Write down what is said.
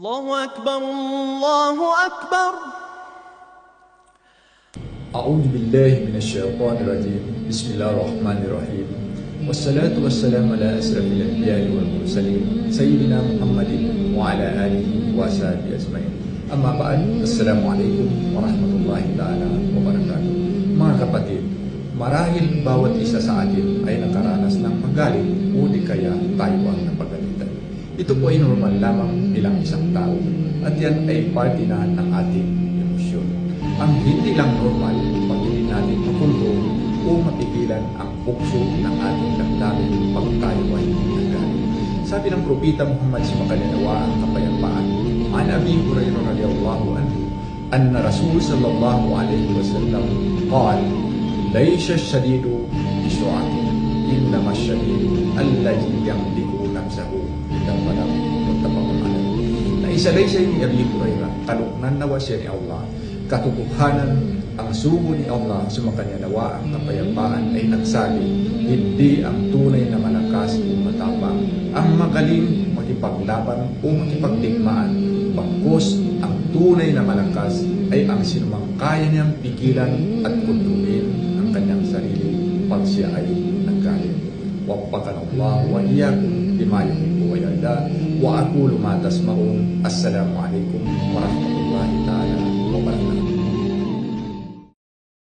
الله أكبر الله أكبر. أعوذ بالله من الشيطان الرجيم. بسم الله الرحمن الرحيم. والصلاة والسلام على أشرف الأنبياء والمرسلين سيدنا محمد وعلى آله وصحبه أجمعين. Amma ba'd. Assalamualaikum warahmatullahi ta'ala wabarakatuh. Mga kapatid, marahil bawat isa sa atin ay nakaranas ng magalit o di kaya tayo ang napagalitan. Ito po ay normal lamang bilang isang tao at yan ay parte na ng ating emosyon. Ang hindi lang normal pag hindi natin makontrol o mapigilan ang bukso ng ating damdamin pag tayo ay nagalit. Sabi ng Propeta Muhammad si Makalinawa ang kapayapaan, an Abi Hurairah radhiyallahu anhu, anna Rasul sallallahu alaihi wasallam qala, "Laysa ash-shadidu bi-sur'atin, innama ash-shadidu alladhi yamliku nafsahu." Itang palang muttafaqun alayh. Naisalaysay ni Abi Hurairah, kalugnan nawa siya ni Allah, katotohanan ang sugo ni Allah sa makanyanawa ang kapayapaan ay nagsabi, hindi ang tunay na malakas o matapang ang magaling makipaglaban o makipagdigmaan, bagkus ang tunay na malakas ay ang sinumang kaya niyang pigilan at kontrolin ang kanyang sarili pag siya ay naggalit. Waffaqana Allah wa iyyakum lima yuhibbu wa yarda wa aqulu ma tasma'un. Assalamu alaikum warahmatullahi